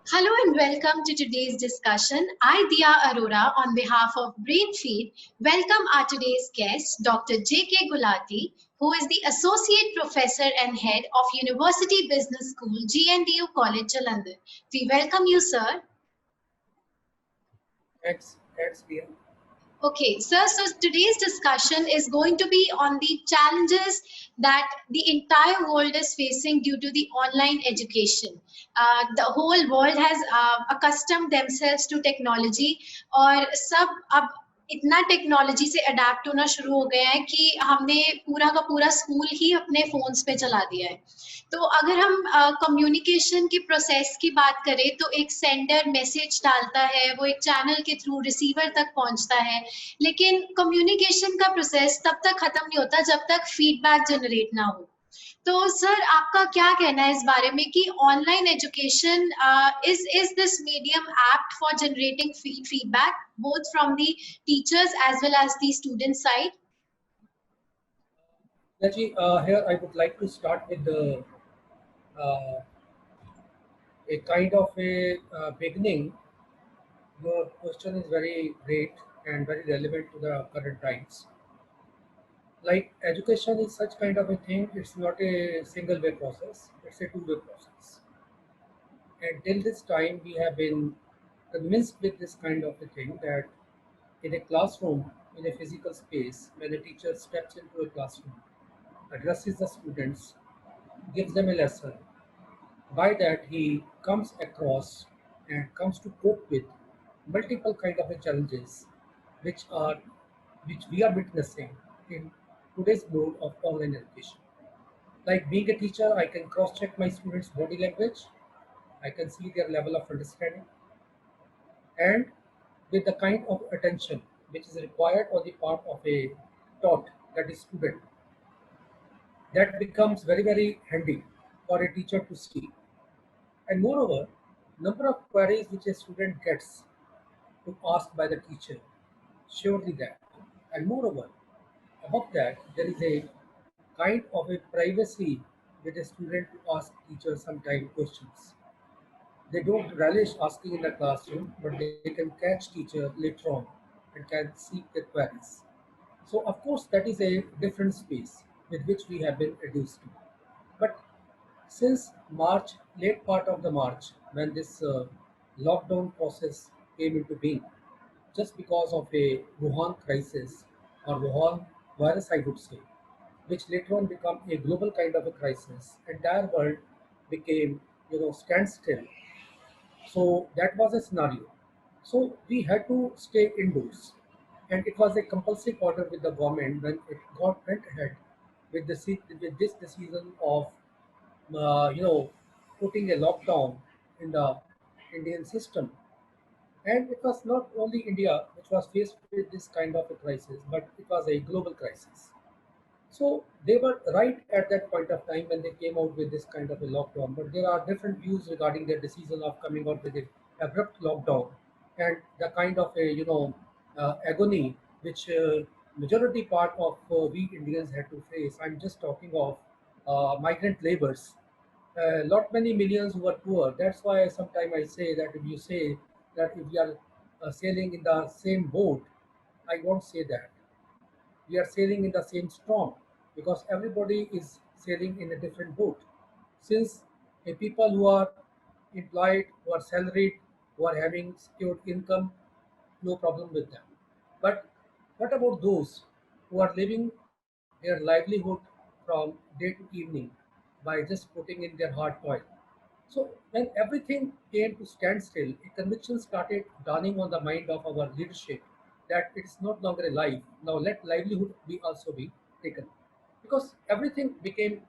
Hello and welcome to today's discussion. I, Dia Arora, on behalf of Brainfeed, welcome our today's guest, Dr. J.K. Gulati, who is the Associate Professor and Head of University Business School, GNDU College, Jalandhar. We welcome you, sir. X dear. Okay, sir, so today's discussion is going to be on the challenges that the entire world is facing due to the online education. The whole world has accustomed themselves to technology और सब अब इतना technology से adapt होना शुरू हो गया है कि हमने पूरा का पूरा स्कूल ही अपने फोन्स पे चला दिया है। तो अगर हम कम्युनिकेशन की प्रोसेस की बात करें तो एक सेंडर मैसेज डालता है, वो एक चैनल के थ्रू रिसीवर तक पहुंचता है, लेकिन कम्युनिकेशन का प्रोसेस तब तक खत्म नहीं होता जब तक फीडबैक जनरेट ना हो। तो सर आपका क्या कहना है इस बारे में कि online education is this medium apt for generating feedback both from the teachers as well as the student side? Yaji, here I would like to start with uh, a kind of a beginning. Your question is very great and very relevant to the current times. Like education is such kind of a thing. It's not a single way process. It's a two-way process. And till this time, we have been convinced with this kind of a thing that in a classroom, in a physical space, when a teacher steps into a classroom, addresses the students, gives them a lesson. By that, he comes across and comes to cope with multiple kind of challenges, which are which we are witnessing in today's mode of online education. Like being a teacher, I can cross-check my students' body language. I can see their level of understanding, and with the kind of attention which is required on the part of a taught, that is student, that becomes very very handy for a teacher to see. And moreover, number of queries which a student gets to ask by the teacher, surely that. And moreover, above that, there is a kind of a privacy with a student to ask teacher sometime questions. They don't relish asking in the classroom, but they can catch teacher later on and can seek their queries. So of course that is a different space with which we have been reduced to. But since March, late part of the March, when this lockdown process came into being, just because of a Wuhan crisis or Wuhan virus, I would say, which later on became a global kind of a crisis, entire world became, standstill. So that was a scenario. So we had to stay indoors, and it was a compulsory order with the government when it got went ahead with with this decision of putting a lockdown in the Indian system. And it was not only India which was faced with this kind of a crisis, but it was a global crisis. So they were right at that point of time when they came out with this kind of a lockdown. But there are different views regarding their decision of coming out with an abrupt lockdown and the kind of a agony which majority part of we Indians had to face. I'm just talking of migrant laborers. Lot many millions who are poor. That's why sometimes I say that if you say that if we are sailing in the same boat, I won't say that we are sailing in the same storm because everybody is sailing in a different boat. Since a people who are employed, who are salaried, who are having secured income, no problem with them. But what about those who are living their livelihood from day to evening by just putting in their hard toil? So when everything came to standstill, a conviction started dawning on the mind of our leadership that it's not longer a life. Now let livelihood be also be taken, because everything came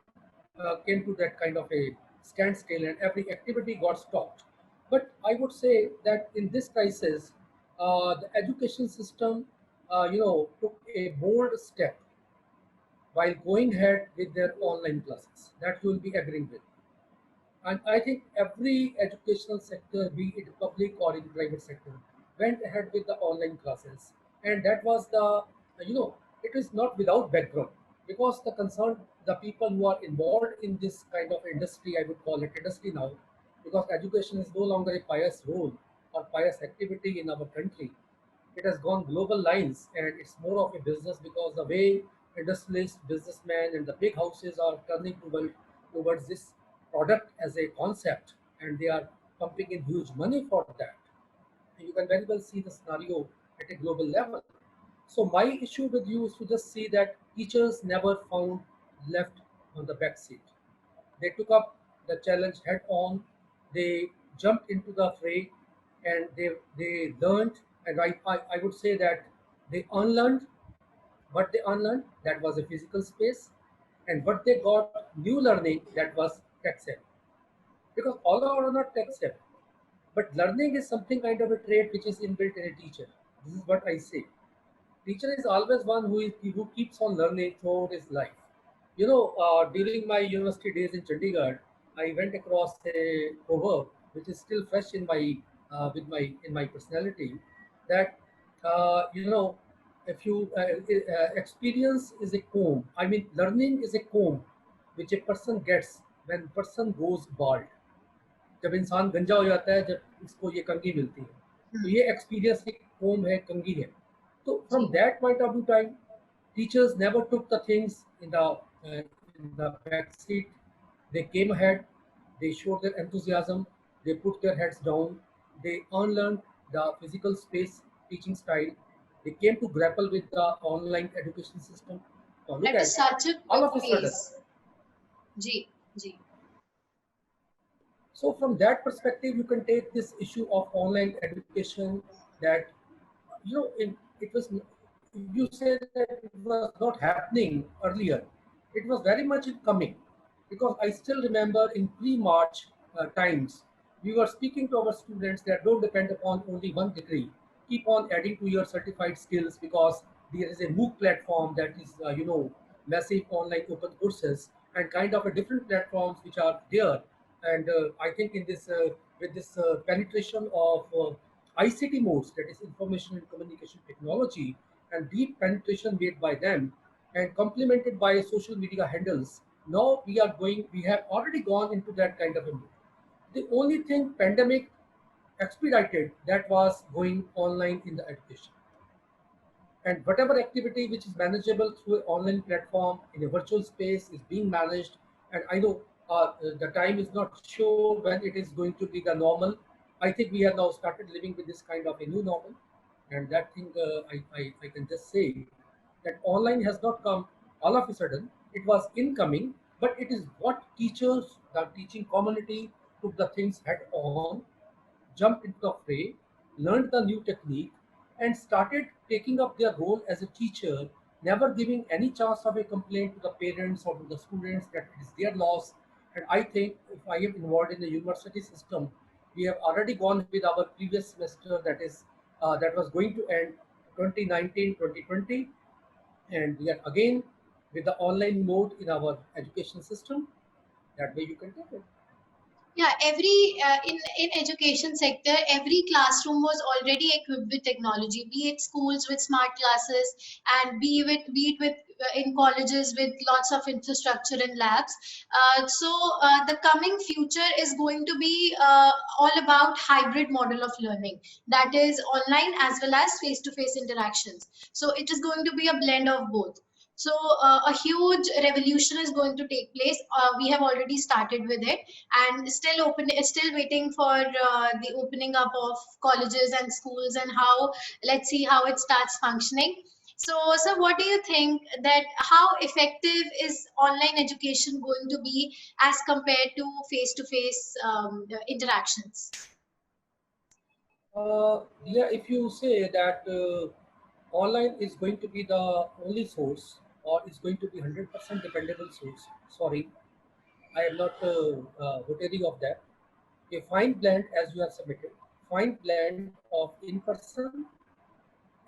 to that kind of a standstill and every activity got stopped. But I would say that in this crisis, the education system, took a bold step while going ahead with their online classes. That you will be agreeing with. And I think every educational sector, be it public or in private sector, went ahead with the online classes. And that was it is not without background, because the people who are involved in this kind of industry, I would call it industry now, because education is no longer a pious role or pious activity in our country. It has gone global lines and it's more of a business because the way industrialists, businessmen, and the big houses are turning towards this product as a concept and they are pumping in huge money for that. You can very well see the scenario at a global level. So my issue with you is to just see that teachers never found left on the back seat. They took up the challenge head on. They jumped into the fray, and they learned. And I would say that they unlearned what they unlearned. That was a physical space, and what they got new learning that was tech savvy. Because all are not tech savvy, but learning is something kind of a trait which is inbuilt in a teacher. This is what I say. Teacher is always one who keeps on learning throughout his life. During my university days in Chandigarh, I went across a proverb which is still fresh in my with my in my personality. That if you experience is a comb. I mean, learning is a comb which a person gets when person goes bald. जब इंसान गंजा हो जाता है, जब इसको ये कंघी मिलती है, तो Hmm. ये एक्सपीरियंस एक कोम है, कंघी है. So from ji. that point of view time, teachers never took the things in the back seat. They came ahead, they showed their enthusiasm, they put their heads down, they unlearned the physical space teaching style. They came to grapple with the online education system. Now look That is at such a all good of a sudden. phase. Ji. Ji. So from that perspective, you can take this issue of online education that it was you say that it was not happening earlier. It was very much coming because I still remember in pre-March times we were speaking to our students that don't depend upon only one degree. Keep on adding to your certified skills because there is a MOOC platform that is massive online open courses and kind of a different platforms which are there. And I think in this with this penetration of ICT modes, that is information and communication technology, and deep penetration made by them, and complemented by social media handles. Now we have already gone into that kind of a mode. The only thing pandemic expedited that was going online in the education, and whatever activity which is manageable through an online platform in a virtual space is being managed. And I know the time is not sure when it is going to be the normal. I think we have now started living with this kind of a new normal, and that thing I can just say that online has not come all of a sudden. It was incoming, but it is what teachers, the teaching community, took the things head on, jumped into the fray, learned the new technique, and started taking up their role as a teacher, never giving any chance of a complaint to the parents or to the students that it is their loss. And I think if I am involved in the university system, we have already gone with our previous semester that was going to end 2019-2020, and we are again with the online mode in our education system. That way you can take it. Yeah, every in education sector, every classroom was already equipped with technology, be it schools with smart classes, and be it with in colleges with lots of infrastructure and labs. So the coming future is going to be all about hybrid model of learning, that is online as well as face to face interactions. So it is going to be a blend of both. So a huge revolution is going to take place. We have already started with it, and still waiting for the opening up of colleges and schools, and how, let's see how it starts functioning. So what do you think, that how effective is online education going to be as compared to face interactions? Yeah, if you say that online is going to be the only source or is going to be 100% dependable source, sorry, I am not voting of that. A fine blend, as you have submitted, fine blend of in-person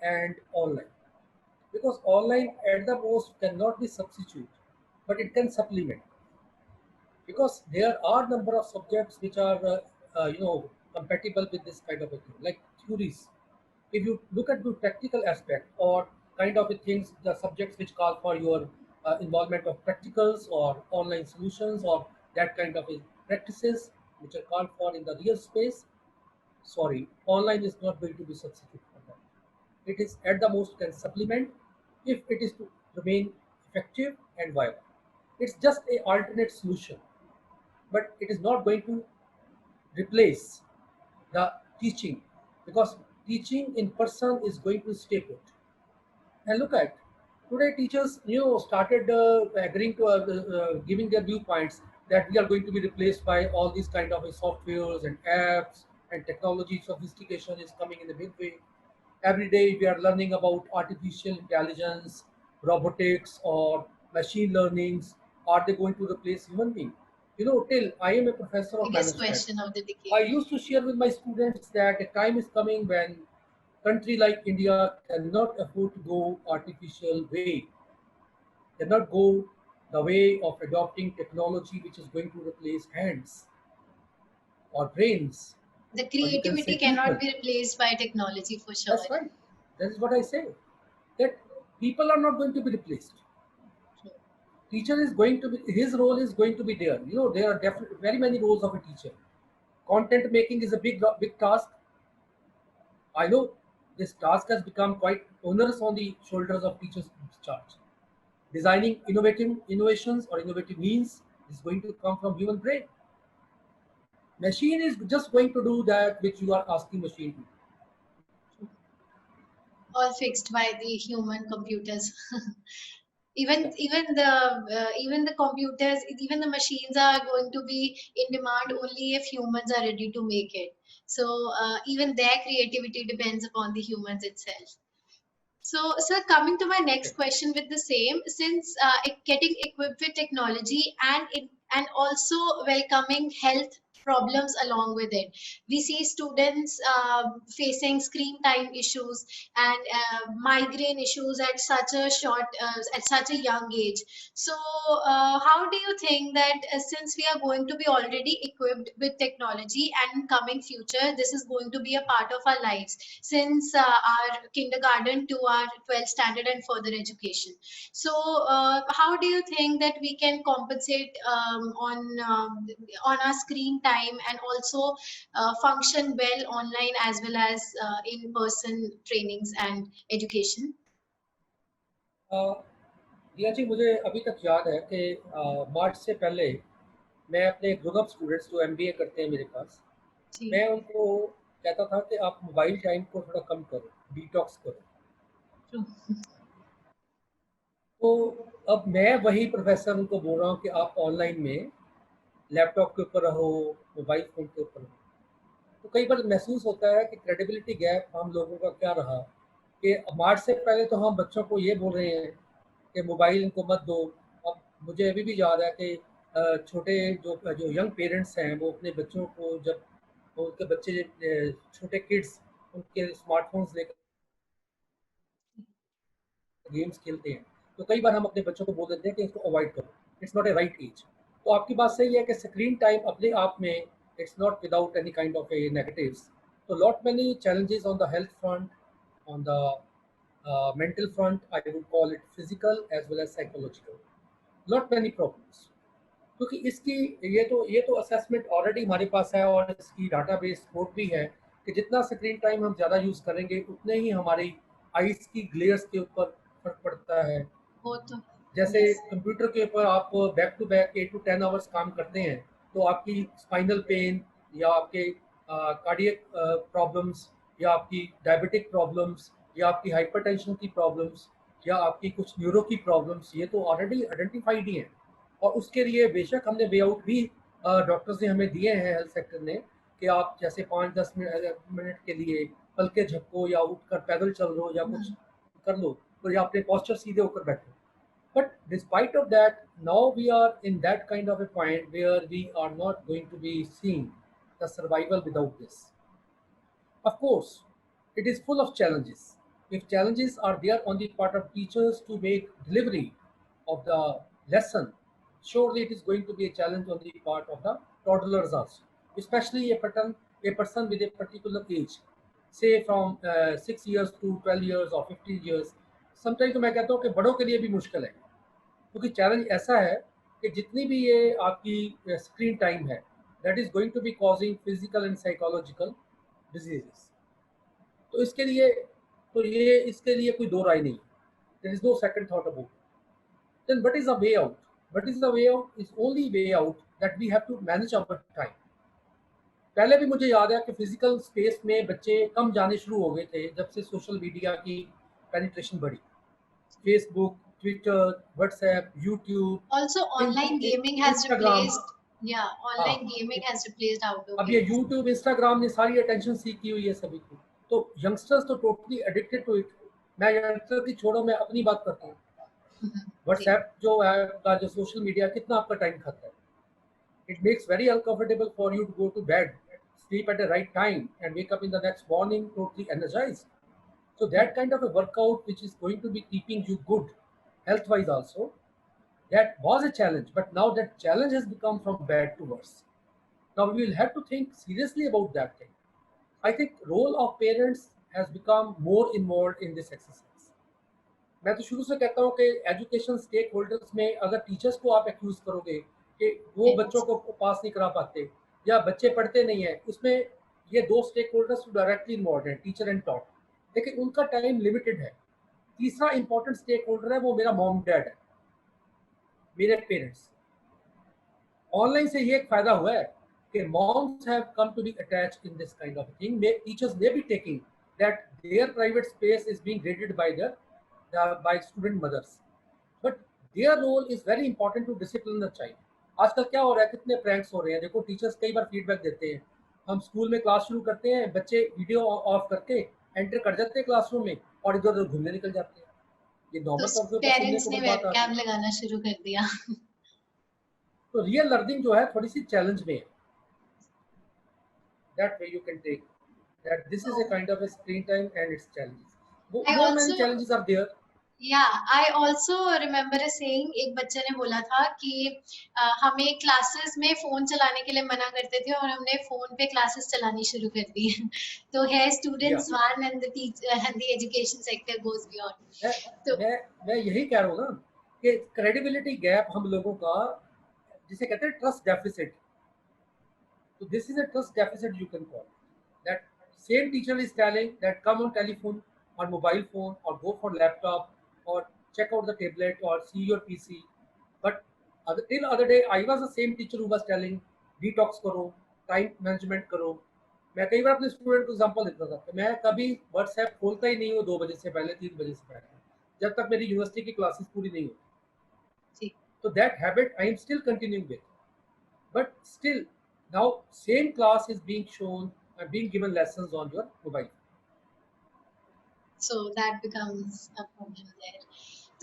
and online. Because online at the most cannot be substitute, but it can supplement because there are number of subjects which are compatible with this kind of a thing like theories. If you look at the practical aspect or kind of a things, the subjects which call for your involvement of practicals or online solutions or that kind of a practices, which are called for in the real space, sorry, online is not going to be substitute for that. It is at the most can supplement if it is to remain effective and viable. It's just a alternate solution, but it is not going to replace the teaching, because teaching in person is going to stay put. And look at today, teachers started agreeing to giving their viewpoints that we are going to be replaced by all these kind of softwares and apps, and technology sophistication is coming in a big way. Every day we are learning about artificial intelligence, robotics, or machine learnings. Are they going to replace human being? Till I am a professor of Biggest management, question of the I decade. used to share with my students that a time is coming when country like India cannot afford to go artificial way, cannot go the way of adopting technology which is going to replace hands or brains, The or you can say creativity cannot people. be replaced by technology for sure. That's right. That is what I say. That people are not going to be replaced. Teacher is going to be, his role is going to be there. There are definitely very many roles of a teacher. Content making is a big task. I know this task has become quite onerous on the shoulders of teachers in charge. Designing innovations or innovative means is going to come from human brain. Machine is just going to do that which you are asking machine to. All fixed by the human computers. even Yeah. even the computers, even the machines are going to be in demand only if humans are ready to make it. So even their creativity depends upon the humans itself. So, sir, coming to my next Okay. question with the same, since getting equipped with technology and also welcoming health problems along with it, we see students facing screen time issues and migraine issues at such a young age. So, how do you think that since we are going to be already equipped with technology and in coming future, this is going to be a part of our lives since our kindergarten to our 12th standard and further education. So, how do you think that we can compensate on our screen time and also function well online as well as in-person trainings and education? अ, दिया जी, मुझे अभी तक याद है कि मार्च से पहले मैं अपने ग्रोन अप स्टूडेंट्स जो एमबीए करते हैं मेरे पास, जी, मैं उनको कहता था कि आप मोबाइल टाइम को थोड़ा कम करो, डिटॉक्स करो। true. तो अब मैं वही प्रोफेसर उनको बोल रहा हूँ कि आप ऑनलाइन में लैपटॉप के ऊपर रहो, मोबाइल फ़ोन के ऊपर रहो। तो कई बार महसूस होता है कि क्रेडिबिलिटी गैप हम लोगों का क्या रहा कि मार्च से पहले तो हम बच्चों को ये बोल रहे हैं कि मोबाइल इनको मत दो। अब मुझे अभी भी याद है कि छोटे जो जो यंग पेरेंट्स हैं वो अपने बच्चों को जब उनके बच्चे छोटे किड्स उनके स्मार्टफोन्स लेकर गेम्स खेलते हैं, तो कई बार हम अपने बच्चों को बोल देते हैं कि इसको अवॉइड करो, it's not a right age. तो आपकी बात सही है कि स्क्रीन टाइम अपने आप में it's not without any kind of a negatives. तो lot many challenges on the health front, on the mental front, I would call it physical as well as psychological, not many problems। क्योंकि इसकी ये तो assessment already हमारे पास है और इसकी database support भी है कि जितना स्क्रीन टाइम हम ज़्यादा यूज़ करेंगे उतने ही हमारी आइज़ की ग्लेयर्स के ऊपर फर्क पड़ता है। वो तो जैसे yes. कंप्यूटर के ऊपर आप back to back 8 to 10 hours काम करते हैं, तो आपकी स्पाइनल पेन या आपके कार्डियक प्रॉब्लम्स या आपकी डायबिटिक प्रॉब्लम्स या आपकी हाइपरटेंशन की प्रॉब्लम्स या आपकी कुछ न्यूरो की प्रॉब्लम्स, ये तो ऑलरेडी आइडेंटिफाइड ही हैं। और उसके लिए बेशक हमने वे आउट भी डॉक्टर्स ने हमें दिए हैं, हेल्थ सेक्टर ने, कि आप जैसे 5-10 मिनट के लिए हल्के झपको या उठकर पैदल चल लो या कुछ Hmm. कर लो, तो या अपने पोस्चर सीधे होकर बैठो। But despite of that, now we are in that kind of a point where we are not going to be seeing the survival without this. Of course, it is full of challenges. If challenges are there on the part of teachers to make delivery of the lesson, surely it is going to be a challenge on the part of the toddlers also, especially a person with a particular age, say from 6 years to 12 years or 15 years। Sometime तो मैं कहता हूँ कि बड़ों के लिए भी मुश्किल है, क्योंकि चैलेंज ऐसा है कि जितनी भी ये आपकी स्क्रीन टाइम है, that is going to be causing physical and psychological diseases. तो इसके लिए इसके लिए कोई दो राय नहीं. There is no second thought about it. Then what is the way out? What is the way out? Is only way out that we have to manage our time. पहले भी मुझे याद है कि फिजिकल स्पेस में बच्चे कम जाने शुरू हो गए थे जब से सोशल मीडिया की पेनिट्रेशन बढ़ी. Facebook, Twitter, WhatsApp, Also, YouTube, online gaming has Instagram. replaced, yeah, हाँ, online gaming has replaced outdoor अब ये games. यूट्यूब, इंस्टाग्राम ने सारी अटेंशन सीख की हुई है सभी की. तो यंगस्टर्स तो टोटली एडिक्टेड टू इट. मैं यंगस्टर की छोड़ो, मैं अपनी बात करता हूँ. जी. व्हाट्सएप जो है का जो सोशल मीडिया कितना आपका टाइम खाता है. It makes very uncomfortable for you to go to bed, sleep at the right time, and wake up in the next morning totally energized. So that kind of a workout, which is going to be keeping you good, health-wise also, that was a challenge. But now that challenge has become from bad to worse. Now we will have to think seriously about that thing. I think role of parents has become more involved in this exercise. मैं तो शुरू से कहता हूँ कि education stake holders में अगर teachers को आप एक्यूज करोगे कि वो बच्चों Yes. को पास नहीं करा पाते या बच्चे पढ़ते नहीं है, उसमें ये दो स्टेक होल्डर्स डायरेक्टली इन्वॉल्व हैं, टीचर एंड टॉट. लेकिन उनका टाइम लिमिटेड है. तीसरा इंपॉर्टेंट स्टेक होल्डर है, वो मेरा मॉम डैड है, मेरे पेरेंट्स. ऑनलाइन से ये एक फायदा हुआ है कि moms have come to be attached in this kind of a thing. Teachers may be taking that their private space is being graded by by student mothers, but their role is very important to discipline the child. आजकल क्या हो रहा है, कितने pranks हो रहे हैं. देखो, टीचर्स कई बार फीडबैक देते हैं. हम स्कूल में क्लास शुरू करते हैं, बच्चे वीडियो ऑफ करके एंटर कर जाते हैं क्लासरूम में और इधर उधर घूमने निकल जाते हैं. ये तो नॉर्मल तौर के ऊपर सुनने पेरेंट्स को ने बात आ रही वेबकैम है. लगाना शुरू कर दिया. तो रियल लर्निंग जो है थोड़ी सी चैलेंज में है. That way you can take that this is a तो kind of a screen time and its challenges. I More many also, challenges are there. yeah, I also remember a saying, एक बच्चे ने बोला था कि हमें क्लासेस में phone चलाने के लिए मना करते थे और हमने फोन पे क्लासेस चलानी शुरू कर दी. तो है Yeah, students one and the teacher and the education sector goes beyond. मैं तो मैं मैं यही कह रहा हूँ ना कि क्रेडिबिलिटी गैप हम लोगों का, जिसे कहते हैं ट्रस्ट डेफिसिट. तो this is a trust deficit you can call that. Same teacher is telling that come on telephone और मोबाइल फोन और गो फॉर लैपटॉप और check out the tablet or see your PC. But till other day, I was the same teacher who was telling detox करो, time management करो. मैं कई बार अपने student को example देता था कि मैं कभी व्हाट्सएप खोलता ही नहीं हूँ 2 बजे से पहले, 3 बजे से पहले, जब तक मेरी यूनिवर्सिटी की क्लासेस पूरी नहीं होती. जी. तो that habit I am still continuing with. But still now same class is being shown and being given lessons on your mobile. So that becomes a problem there.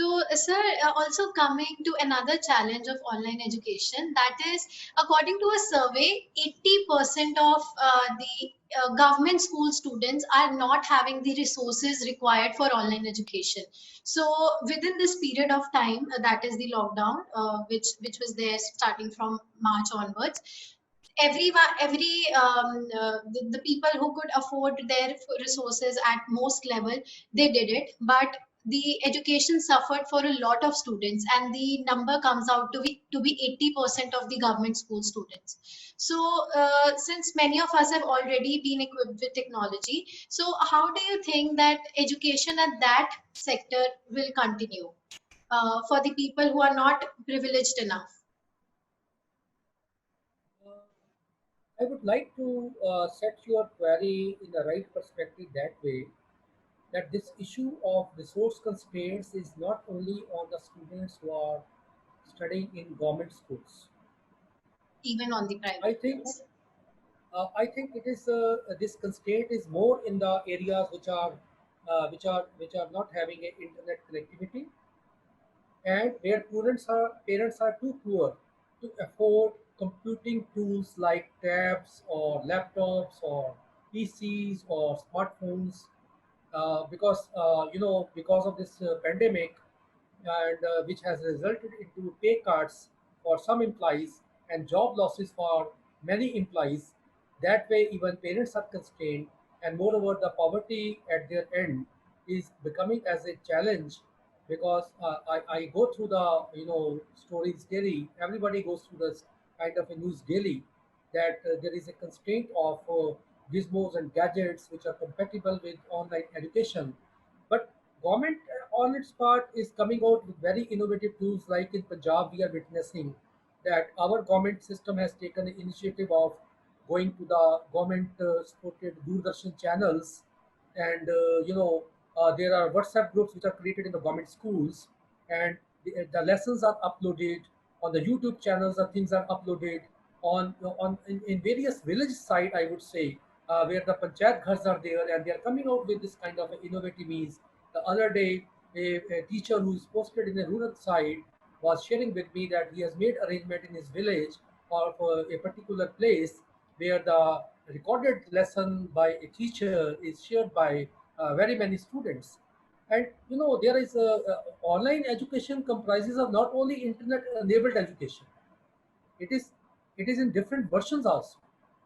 So, sir, also coming to another challenge of online education, that is, according to a survey, 80% of the government school students are not having the resources required for online education. So, within this period of time, that is the lockdown, which was there starting from March onwards, the people who could afford their resources at most level, they did it, but the education suffered for a lot of students, and the number comes out to be 80% of the government school students. So since many of us have already been equipped with technology, so how do you think that education at that sector will continue for the people who are not privileged enough? I would like to set your query in the right perspective that way, that this issue of resource constraints is not only on the students who are studying in government schools. Even on the I private think ones? it is this constraint is more in the areas which are not having a internet connectivity, and where parents are too poor to afford computing tools like tabs or laptops or PCs or smartphones, because because of this pandemic, and which has resulted into pay cuts for some employees and job losses for many employees. That way, even parents are constrained, and moreover, the poverty at their end is becoming as a challenge, because I go through the stories daily. Everybody goes through this kind of a news daily, that there is a constraint of gizmos and gadgets which are compatible with online education. But government on its part is coming out with very innovative tools. Like in Punjab, we are witnessing that our government system has taken the initiative of going to the government supported Doordarshan channels, and there are WhatsApp groups which are created in the government schools, and the lessons are uploaded on the YouTube channels. The things are uploaded in various village site, I would say, where the panchayat ghars are there, and they are coming out with this kind of innovative means. The other day, a teacher who is posted in a rural side was sharing with me that he has made arrangement in his village or for a particular place where the recorded lesson by a teacher is shared by very many students. And there is online education comprises of not only internet enabled education. It is it is in different versions also.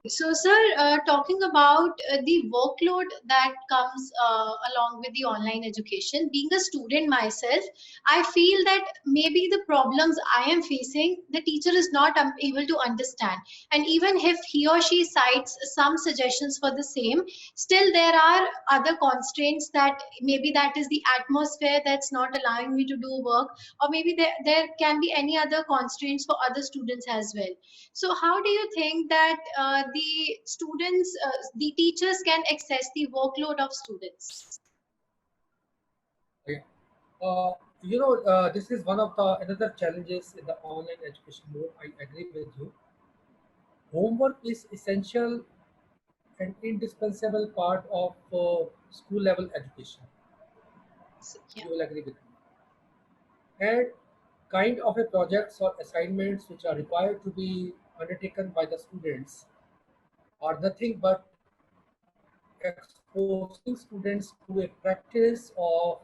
So, sir, talking about the workload that comes along with the online education, being a student myself, I feel that maybe the problems I am facing, the teacher is not able to understand. And even if he or she cites some suggestions for the same, still there are other constraints that maybe that is the atmosphere that's not allowing me to do work, or maybe there can be any other constraints for other students as well. So, how do you think that the teachers can access the workload of students? Yeah. This is one of the another challenges in the online education mode. I agree with you. Homework is essential and indispensable part of school level education. So, yeah. You will agree with me. And kind of a projects or assignments which are required to be undertaken by the students are nothing but exposing students to a practice of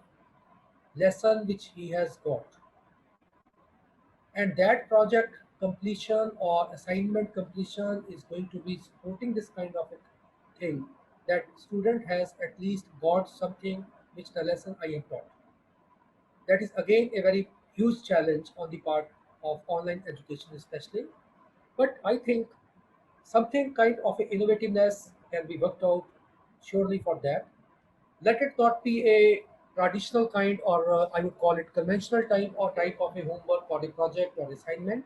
lesson which he has got, and that project completion or assignment completion is going to be supporting this kind of a thing, that student has at least got something which the lesson I have taught. That is again a very huge challenge on the part of online education especially. But I think something kind of a innovativeness can be worked out surely for that. Let it not be a traditional kind, or I would call it conventional type of a homework or a project or assignment.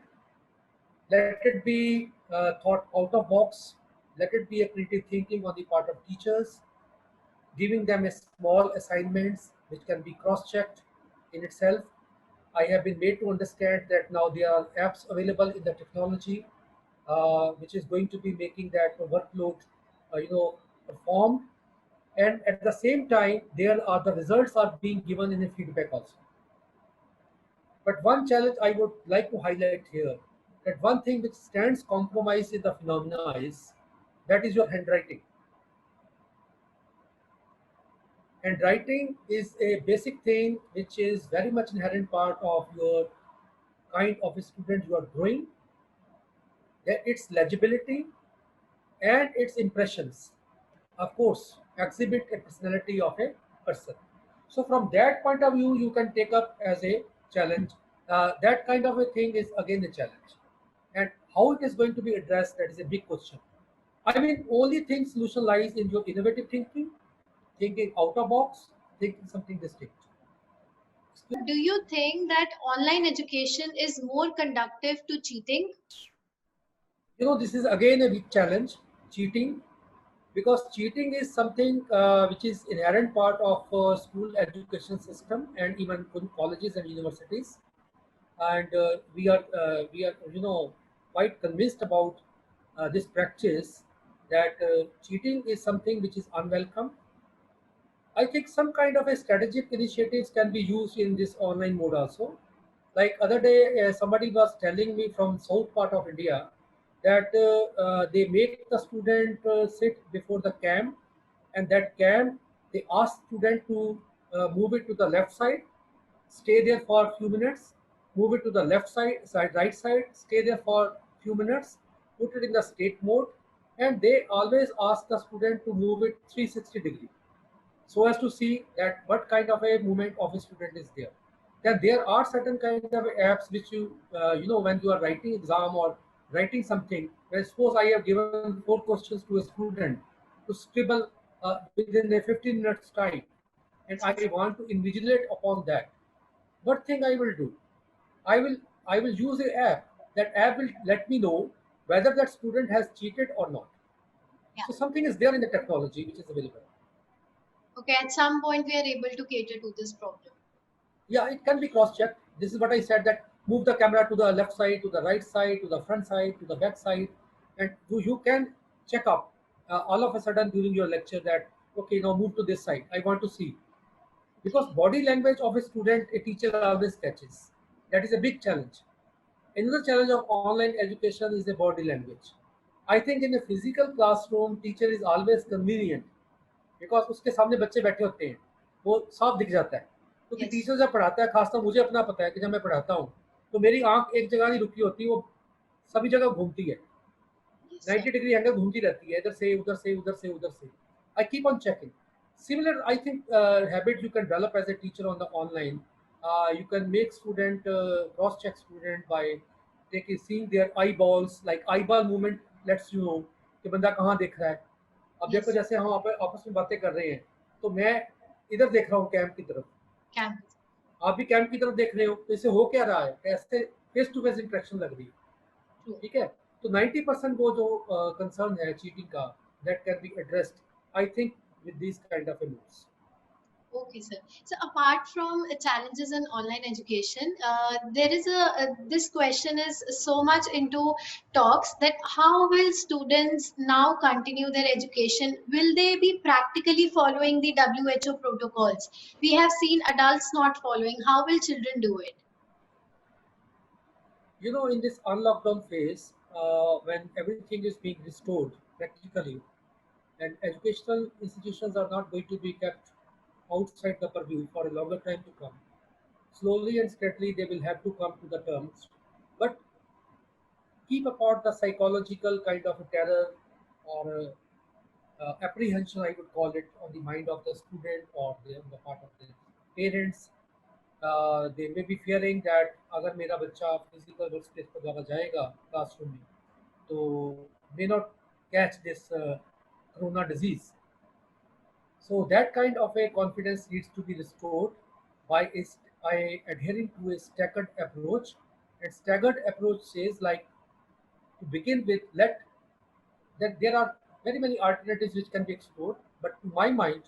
Let it be thought out of box. Let it be a creative thinking on the part of teachers, giving them a small assignments which can be cross-checked in itself. I have been made to understand that now there are apps available in the technology, which is going to be making that workload, performed. And at the same time, there are the results are being given in a feedback also. But one challenge I would like to highlight here, that one thing which stands compromised in the phenomena is that is your handwriting. Handwriting is a basic thing which is very much inherent part of your kind of a student you are growing. That its legibility and its impressions, of course, exhibit a personality of a person. So from that point of view, you can take up as a challenge. That kind of a thing is again a challenge, and how it is going to be addressed, that is a big question. I mean, only thing solution lies in your innovative thinking, thinking out of box, thinking something distinct. Do you think that online education is more conductive to cheating? This is again a big challenge, cheating, because cheating is something which is inherent part of school education system and even in colleges and universities. And we are quite convinced about this practice, that cheating is something which is unwelcome. I think some kind of a strategic initiatives can be used in this online mode also. Like other day, somebody was telling me from south part of India that they make the student sit before the cam, and that cam they ask student to move it to the left side, stay there for a few minutes, move it to the right side, stay there for few minutes, put it in the state mode, and they always ask the student to move it 360-degree, so as to see that what kind of a movement of a student is there. Then there are certain kind of apps which you when you are writing exam or writing something. Well, suppose I have given four questions to a student to scribble within a 15 minutes time, and I want to invigilate upon that. What thing I will do? I will I will use a app. That app will let me know whether that student has cheated or not. Yeah. So something is there in the technology which is available. Okay, at some point we are able to cater to this problem. Yeah, it can be cross-checked. This is what I said, that move the camera to the left side, to the right side, to the front side, to the back side, and you can check up all of a sudden during your lecture that okay, now move to this side. I want to see, because Okay. body language of a student a teacher always catches. That is a big challenge. Another challenge of online education is the body language. I think in a physical classroom, teacher is always convenient because उसके सामने बच्चे बैठे होते हैं, वो साफ दिख जाता है, क्योंकि Yes. टीचर जब पढ़ाता है, खासकर मुझे अपना पता है कि जब मैं पढ़ाता हूँ तो मेरी आंख एक जगह नहीं रुकी होती, वो सभी जगह घूमती है, Yes, sir. 90 डिग्री एंगल घूमती रहती है, इधर से उधर से उधर से उधर से. I keep on checking. Similar, I think, habit you can develop as a teacher on the online. You can make student cross check student by taking seeing their eyeballs, like eyeball movement lets you know कि बंदा कहाँ देख रहा है. अब देखो Yes. जैसे हम आपस में बातें कर रहे हैं, तो मैं इधर देख रहा हूँ कैंप की तरफ, Campus. आप भी कैंप की तरफ देख रहे हो, तो इससे हो क्या रहा है, कैसे फेस टू फेस इंटरेक्शन लग रही है. True. ठीक है. तो 90% वो जो कंसर्न है चीटिंग का, that can be addressed, I think, with this kind of moves. Okay, sir. So apart from challenges in online education, there is this question is so much into talks that how will students now continue their education? Will they be practically following the WHO protocols? We have seen adults not following. How will children do it? In this unlockdown phase, when everything is being restored practically, and educational institutions are not going to be kept outside the purview for a longer time to come, slowly and steadily they will have to come to the terms. But keep apart the psychological kind of a terror or apprehension, I would call it, on the mind of the student or on the part of the parents. They may be fearing that अगर मेरा बच्चा physical work space पर ज़्यादा जाएगा classroom में, तो may not catch this corona disease. So that kind of a confidence needs to be restored by adhering to a staggered approach. And staggered approach says, like, to begin with, let that there are very many alternatives which can be explored. But to my mind,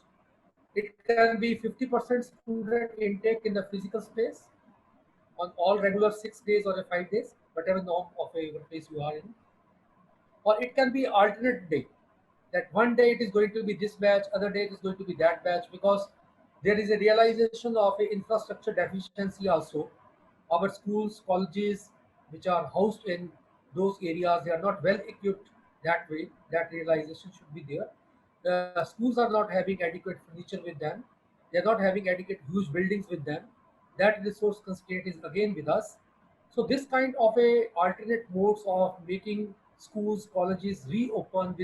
it can be 50% student intake in the physical space on all regular 6 days or a 5 days, whatever norm of a place you are in. Or it can be alternate day, that one day it is going to be this batch, other day it is going to be that batch, because there is a realization of a infrastructure deficiency also. Our schools, colleges, which are housed in those areas, they are not well equipped that way. That realization should be there. The schools are not having adequate furniture with them. They are not having adequate huge buildings with them. That resource constraint is again with us. So this kind of a alternate modes of making schools, colleges reopen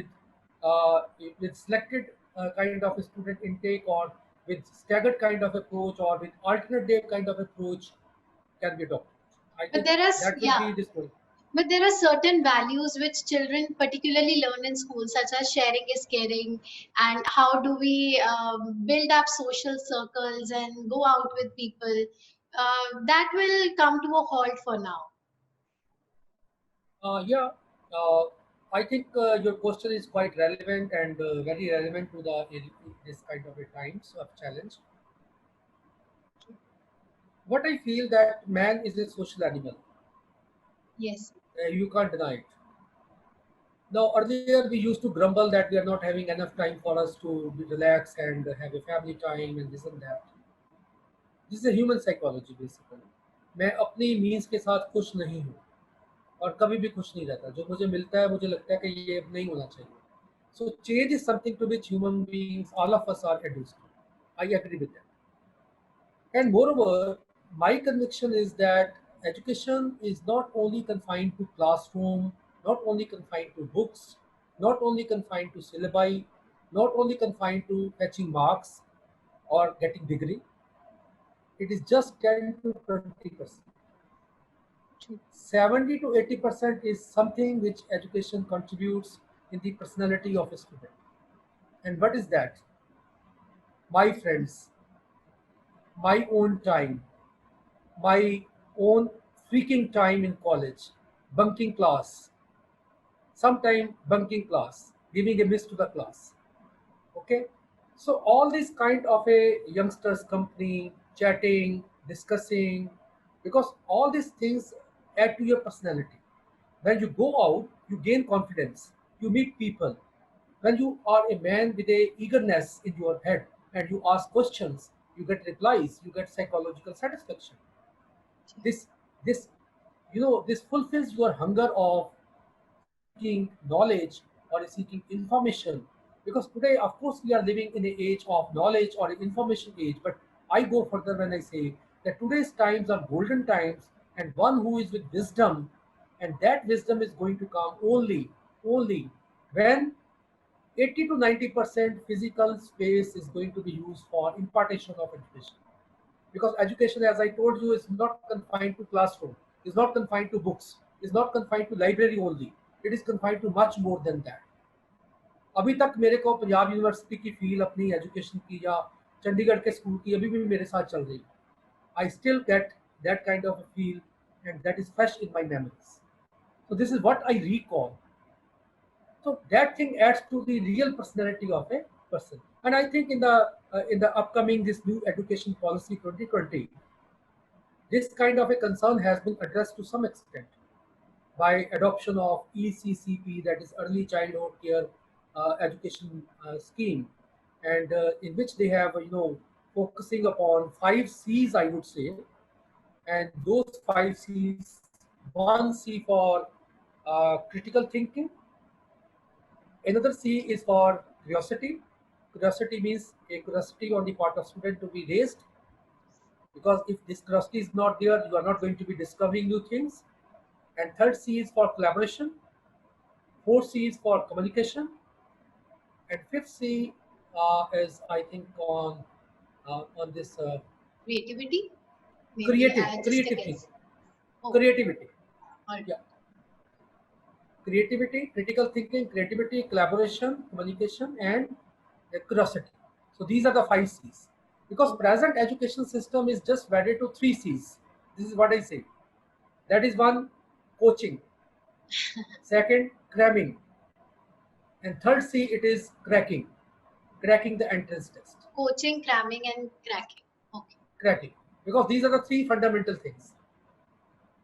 uh, with selected kind of a student intake, or with staggered kind of approach, or with alternate day kind of approach can be adopted. I But think there are, that will yeah, be this point. but there are certain values which children particularly learn in school, such as sharing is caring, and how do we build up social circles and go out with people. That will come to a halt for now. Yeah, uh, I think your question is quite relevant and very relevant to this kind of a times of challenge. What I feel that man is a social animal. Yes, You can't deny it. Now, earlier we used to grumble that we are not having enough time for us to relax and have a family time and this and that. This is a human psychology basically. मैं अपनी means के साथ खुश नहीं हूँ, और कभी भी खुश नहीं रहता. जो मुझे मिलता है मुझे लगता है कि ये अब नहीं होना चाहिए. So change is something to which human beings, all of us, are reduced to. I agree with that. And moreover, my conviction is that education is not only confined to classroom, not only confined to books, not only confined to syllabi, not only confined to fetching marks or getting degree. It is just 10 to 20%. True. 70 to 80% is something which education contributes in the personality of a student. And what is that? My friends, my own time, my own freaking time in college, bunking class, sometime bunking class, giving a miss to the class. Okay, so all this kind of a youngsters company, chatting, discussing, because all these things add to your personality. When you go out, you gain confidence, you meet people. When you are a man with a eagerness in your head and you ask questions, you get replies, you get psychological satisfaction. This this fulfills your hunger of seeking knowledge or seeking information, because today of course we are living in an age of knowledge or an information age, but I go further when I say that today's times are golden times, and one who is with wisdom, and that wisdom is going to come only when 80 to 90% physical space is going to be used for impartation of education. Because education, as I told you, is not confined to classroom, is not confined to books, is not confined to library only. It is confined to much more than that. अभी तक मेरे को Punjab university की feel अपनी education की या चंडीगढ़ के school की अभी भी मेरे साथ चल रही है. I still get that kind of a feel, and that is fresh in my memories. So this is what I recall. So that thing adds to the real personality of a person. And I think in the upcoming this new education policy 2020, this kind of a concern has been addressed to some extent by adoption of ECCP, that is Early Childhood Care Education Scheme, and in which they have, focusing upon five C's, I would say, and those five C's: one C for critical thinking, another C is for curiosity. Curiosity means a curiosity on the part of student to be raised, because if this curiosity is not there, you are not going to be discovering new things. And third C is for collaboration, fourth C is for communication, and fifth C is, I think, on this Creativity, maybe creative I'll just a creative thinking, guess. Oh, creativity. all right. Yeah, creativity, critical thinking, creativity, collaboration, communication, and curiosity. So these are the five C's. Because present education system is just wedded to three C's. This is what I say. That is one, coaching. Second, cramming. And third C, it is cracking the entrance test. Coaching, cramming, and cracking. Okay. Cracking. Because these are the three fundamental things.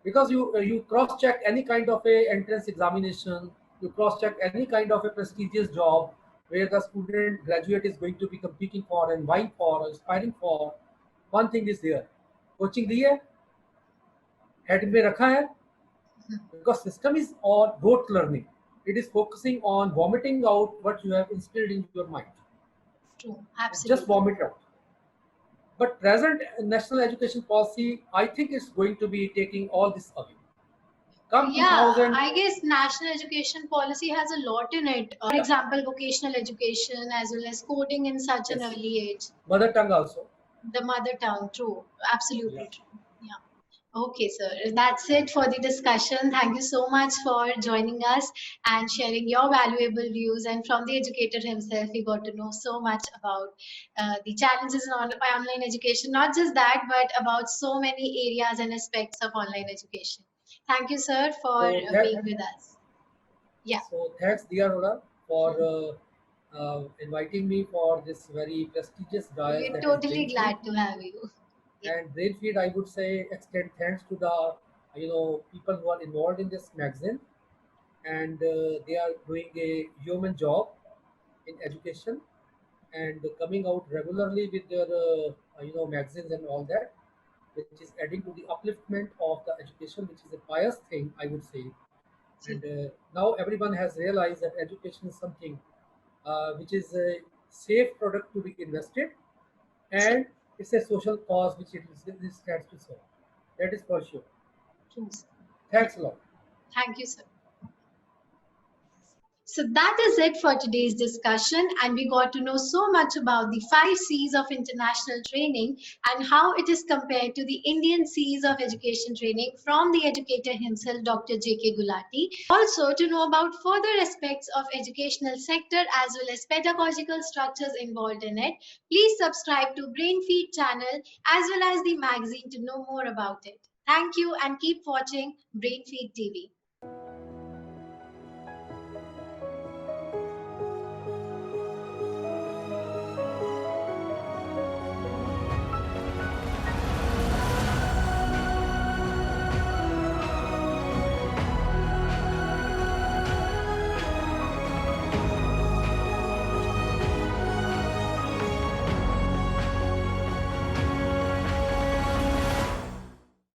Because you cross check any kind of a entrance examination, you cross check any kind of a prestigious job where the student graduate is going to be competing for and vying for or aspiring for. One thing is there, coaching दी है, head में रखा है, because system is on rote learning. It is focusing on vomiting out what you have instilled in your mind. True. Just Absolutely. vomit out. But present national education policy, I think, is going to be taking all this away. Come Yeah, 2000, I guess national education policy has a lot in it. For yeah, example, vocational education as well as coding in such an yes, early age. mother tongue also. The mother tongue, true. Yeah. Absolutely true. Yeah. Okay, sir. That's it for the discussion. Thank you so much for joining us and sharing your valuable views. And from the educator himself, we got to know so much about the challenges in online education. Not just that, but about so many areas and aspects of online education. Thank you, sir, for So, that, being with us. Yeah, so thanks, dear Aurora, for inviting me for this very prestigious dais, we're that is totally Brainfield. glad to have you. Yeah, And Brainfield, I would say, extend thanks to the people who are involved in this magazine, and they are doing a human job in education, and coming out regularly with their magazines and all that, which is adding to the upliftment of the education, which is a pious thing, I would say. And now everyone has realized that education is something which is a safe product to be invested, so and it's a social cause which it stands to serve. That is for sure. true, sir. Yeah, Thanks a lot. thank you, sir. So that is it for today's discussion, and we got to know so much about the 5 C's of international training and how it is compared to the Indian C's of education training from the educator himself, Dr. J.K. Gulati. Also, to know about further aspects of educational sector as well as pedagogical structures involved in it, please subscribe to Brainfeed channel as well as the magazine to know more about it. Thank you and keep watching Brainfeed TV.